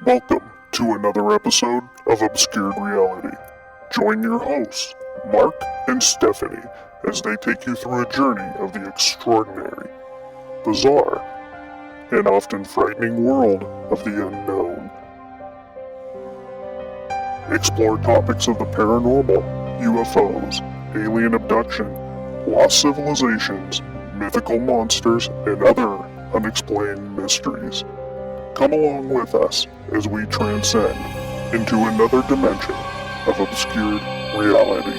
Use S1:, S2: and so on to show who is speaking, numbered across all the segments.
S1: Welcome to another episode of Obscured Reality. Join your hosts, Mark and Stephanie, as they take you through a journey of the extraordinary, bizarre, and often frightening world of the unknown. Explore topics of the paranormal, UFOs, alien abduction, lost civilizations, mythical monsters, and other unexplained mysteries. Come along with us as we transcend into another dimension of obscured reality.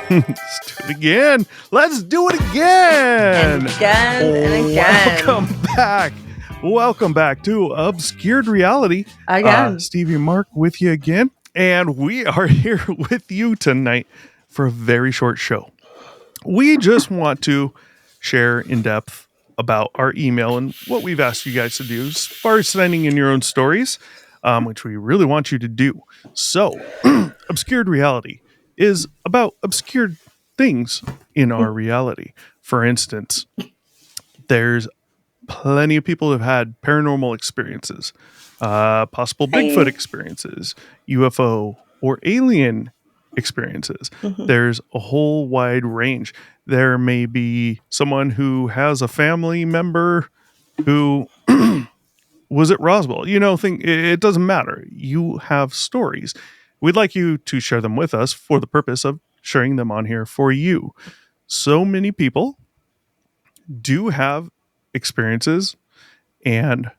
S2: Let's do it again. Let's do it again.
S3: And again.
S2: Welcome back to Obscured Reality.
S3: Again.
S2: Stevie and Mark with you again. And we are here with you tonight for a very short show. We just want to share in depth about our email and what we've asked you guys to do as far as sending in your own stories, which we really want you to do. So, Obscured Reality is about obscured things in our reality. For instance, there's plenty of people who've had paranormal experiences, possible Bigfoot experiences, UFO or alien experiences. There's a whole wide range. There may be someone who has a family member who was at Roswell. It doesn't matter. You have stories. We'd like you to share them with us for the purpose of sharing them on here for you. So many people do have experiences and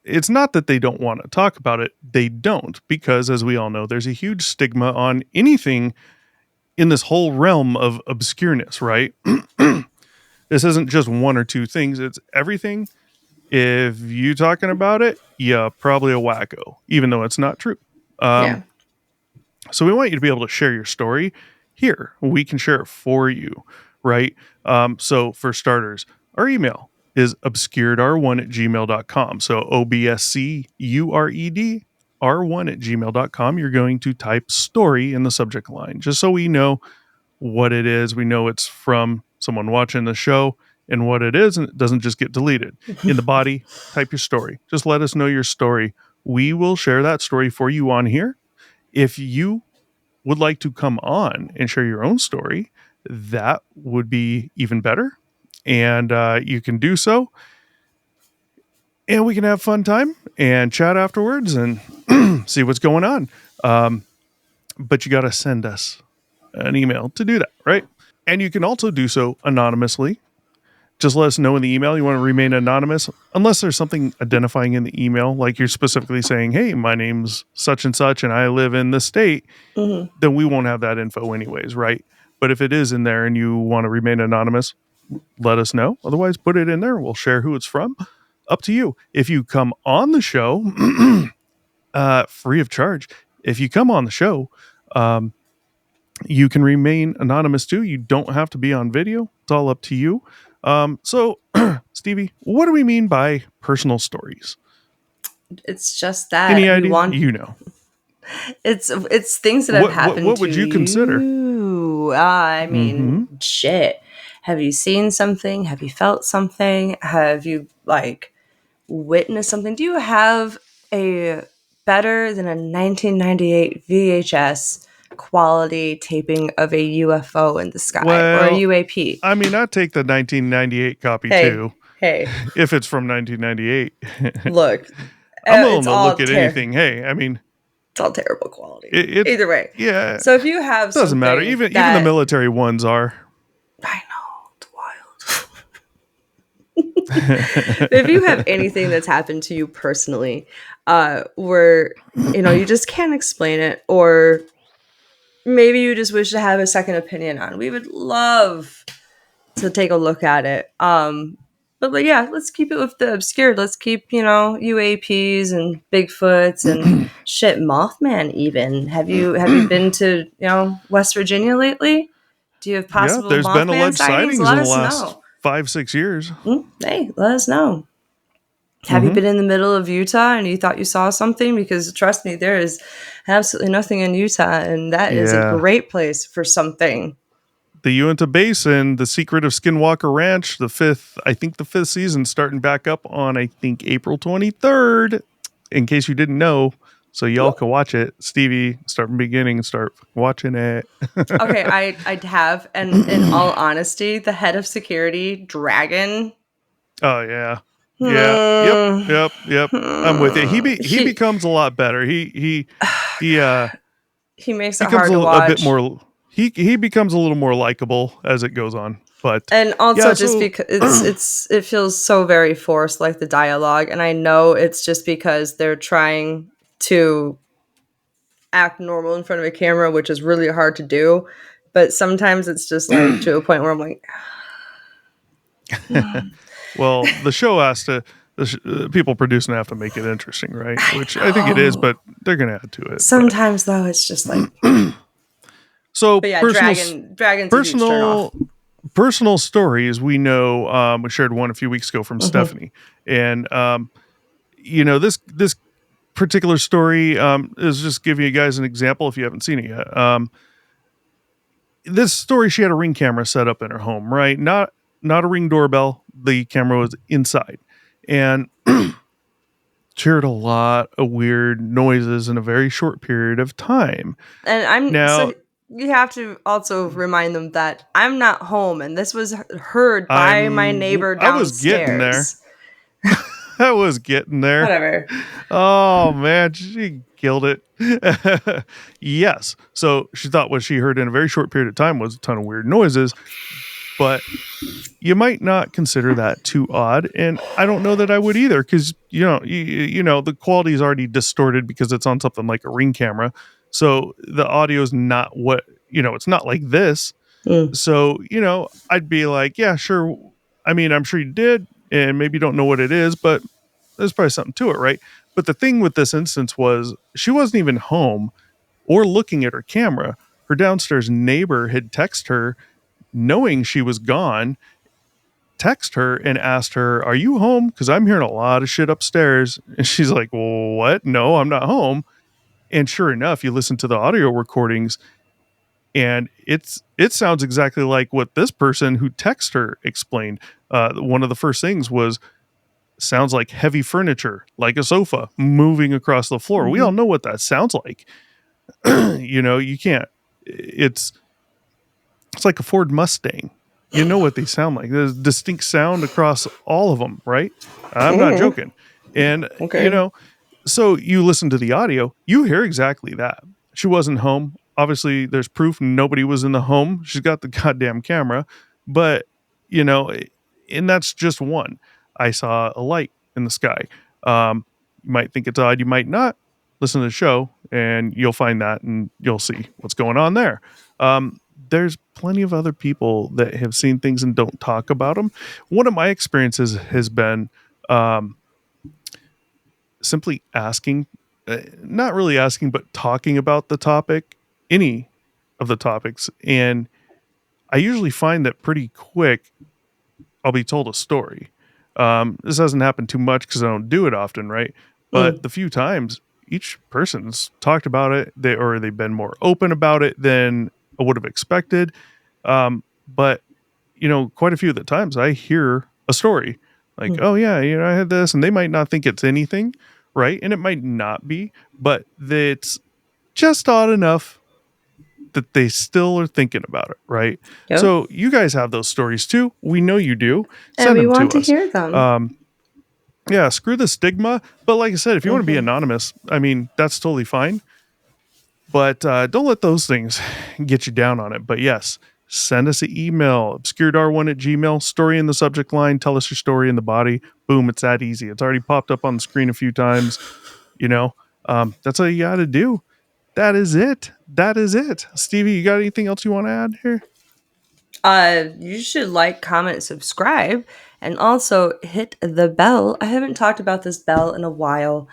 S2: it's not that they don't want to talk about it. They don't, because as we all know, there's a huge stigma on anything in this whole realm of obscureness, right? This isn't just one or two things. It's everything. If you talking about it, yeah, probably a wacko, even though it's not true. So we want you to be able to share your story here. We can share it for you, right? So for starters, our email is obscuredr1@gmail.com. So obscured r1@gmail.com. You're going to type story in the subject line, just so we know what it is. We know it's from someone watching the show and what it is, and it doesn't just get deleted. In the body, type your story. Just let us know your story. We will share that story for you on here. If you would like to come on and share your own story, that would be even better. And you can do so. And we can have fun time and chat afterwards and see what's going on. But you got to send us an email to do that, right? And you can also do so anonymously. Just let us know in the email you want to remain anonymous, unless there's something identifying in the email, like you're specifically saying, hey, my name's such and such and I live in this state, then we won't have that info anyways, right? But if it is in there and you want to remain anonymous, let us know. Otherwise, put it in there. We'll share who it's from. Up to you. If you come on the show, free of charge, if you come on the show, you can remain anonymous too. You don't have to be on video. It's all up to you. So, Stevie, what do we mean by personal stories?
S3: It's just that.
S2: Any idea?
S3: It's things that have happened
S2: what would you consider?
S3: I mean, shit. Have you seen something? Have you felt something? Have you witnessed something? Do you have a better than a 1998 VHS quality taping of a UFO in the sky or a UAP?
S2: I mean, I'd take the 1998 copy too.
S3: Hey.
S2: If it's from 1998.
S3: Look.
S2: I'm willing to look at anything. Hey, I mean,
S3: it's all terrible quality. Either way.
S2: Yeah.
S3: So if you have
S2: doesn't matter. Even the military ones are.
S3: I know. If you have anything that's happened to you personally, where you just can't explain it, or maybe you just wish to have a second opinion on, we would love to take a look at it. But yeah, let's keep it with the obscured. Let's keep UAPs and Bigfoots and shit, Mothman even. Have you been to West Virginia lately? Do you have possible
S2: there's
S3: Mothman
S2: been alleged sightings in the last
S3: know.
S2: 5-6 years.
S3: Hey, let us know. Have you been in the middle of Utah and you thought you saw something? Because trust me, there is absolutely nothing in Utah, and that is a great place for something.
S2: the Uinta Basin, The Secret of Skinwalker Ranch, the fifth season starting back up on, I think, April 23rd, in case you didn't know. So y'all can watch it. Stevie, start from the beginning and start watching it.
S3: Okay, I'd have, and in all honesty, the head of security, Dragon.
S2: Oh, yeah. Yeah. Yep. I'm with you. He becomes a lot better. He
S3: he makes it
S2: becomes
S3: hard to
S2: a bit
S3: watch.
S2: more, he becomes a little more likable as it goes on. But
S3: And also
S2: yeah,
S3: just
S2: so
S3: because it feels so very forced, like the dialogue, and I know it's just because they're trying to act normal in front of a camera, which is really hard to do. But sometimes it's just like to a point where I'm like,
S2: well, the show has to, people producing have to make it interesting, right? Which I think it is,
S3: know.
S2: but they're going to add to it.
S3: Sometimes though, it's just like,
S2: So
S3: but yeah, Dragon's a huge turnoff.
S2: Personal stories. We know, we shared one a few weeks ago from Stephanie, and this particular story is just giving you guys an example if you haven't seen it yet. This story, she had a Ring camera set up in her home, right? Not a Ring doorbell. The camera was inside, and she heard a lot of weird noises in a very short period of time.
S3: And
S2: Now,
S3: so you have to also remind them that I'm not home, and this was heard by my neighbor
S2: I was getting there.
S3: downstairs.
S2: I was getting there.
S3: Whatever.
S2: Oh man, she killed it. Yes. So she thought what she heard in a very short period of time was a ton of weird noises, but you might not consider that too odd, and I don't know that I would either, because you know the quality is already distorted because it's on something like a Ring camera, so the audio is not what it's not like this. So I'd be like, yeah, sure. I mean, I'm sure you did, and maybe you don't know what it is, but there's probably something to it, right? But the thing with this instance was she wasn't even home or looking at her camera. Her downstairs neighbor had texted her, knowing she was gone, text her and asked her, "Are you home? Because I'm hearing a lot of shit upstairs." And she's like, "Well, what? No, I'm not home." And sure enough, you listen to the audio recordings, and it sounds exactly like what this person who texted her explained. One of the first things was, sounds like heavy furniture, like a sofa moving across the floor. We all know what that sounds like. You can't. It's like a Ford Mustang. You know what they sound like. There's a distinct sound across all of them, right? I'm not joking. And,
S3: Okay.
S2: so you listen to the audio, you hear exactly that. She wasn't home. Obviously, there's proof nobody was in the home. She's got the goddamn camera. But, and that's just one. I saw a light in the sky. You might think it's odd. You might not. Listen to the show, and you'll find that, and you'll see what's going on there. There's plenty of other people that have seen things and don't talk about them. One of my experiences has been simply asking, not really asking, but talking about the topic, any of the topics. And I usually find that pretty quick, I'll be told a story. This hasn't happened too much because I don't do it often, right? But the few times, each person's talked about it, they've been more open about it than I would have expected. But quite a few of the times I hear a story like, oh yeah, I had this, and they might not think it's anything, right? And it might not be, but it's just odd enough that they still are thinking about it, right?
S3: Yep.
S2: So you guys have those stories too. We know you do.
S3: And
S2: Send
S3: we
S2: them
S3: want to
S2: us.
S3: hear them.
S2: Yeah, screw the stigma. But like I said, if you want to be anonymous, I mean, that's totally fine. But don't let those things get you down on it. But yes, send us an email, obscuredr1@gmail, story in the subject line, tell us your story in the body. Boom, it's that easy. It's already popped up on the screen a few times. That's all you got to do. That is it. Stevie, you got anything else you want to add here?
S3: You should like, comment, subscribe, and also hit the bell. I haven't talked about this bell in a while.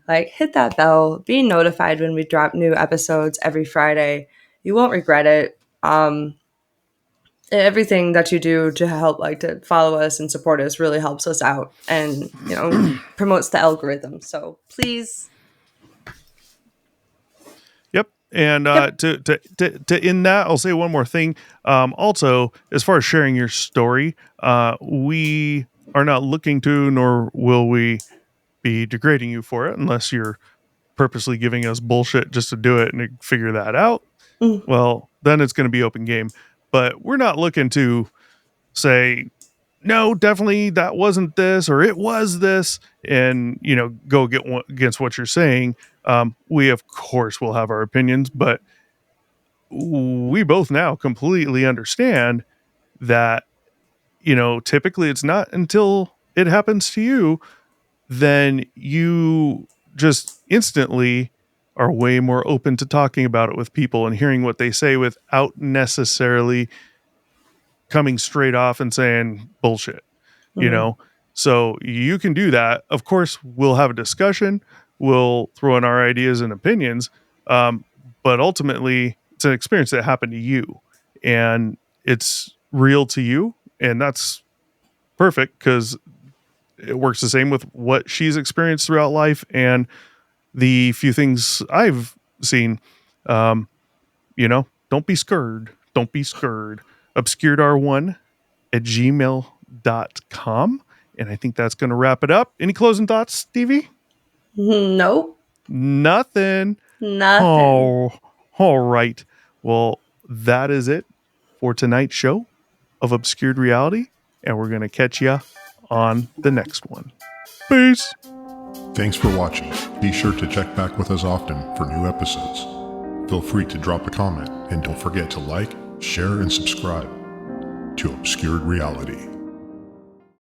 S3: Like, hit that bell, be notified when we drop new episodes every Friday. You won't regret it. Everything that you do to help, like, to follow us and support us really helps us out and, promotes the algorithm. So please.
S2: Yep. And
S3: Yep.
S2: to end that, I'll say one more thing. Also, as far as sharing your story, we are not looking to, nor will we be degrading you for it, unless you're purposely giving us bullshit just to do it and to figure that out.
S3: Mm.
S2: Well, then it's going to be open game. But we're not looking to say, no, definitely that wasn't this, or it was this, and go against what you're saying. We of course will have our opinions, but we both now completely understand that typically it's not until it happens to you then you just instantly are way more open to talking about it with people and hearing what they say without necessarily coming straight off and saying bullshit, you
S3: Mhm.
S2: know? So you can do that. Of course, we'll have a discussion, we'll throw in our ideas and opinions, um, but ultimately, it's an experience that happened to you and it's real to you. And that's perfect because it works the same with what she's experienced throughout life and the few things I've seen. Um, don't be scared. Don't be scared. Obscuredr1 at gmail.com. And I think that's going to wrap it up. Any closing thoughts, Stevie?
S3: Nope.
S2: Nothing.
S3: Nothing.
S2: Oh, all right. Well, that is it for tonight's show of Obscured Reality. And we're going to catch you on the next one. Peace.
S1: Thanks for watching. Be sure to check back with us often for new episodes. Feel free to drop a comment and don't forget to like, share, and subscribe to Obscured Reality.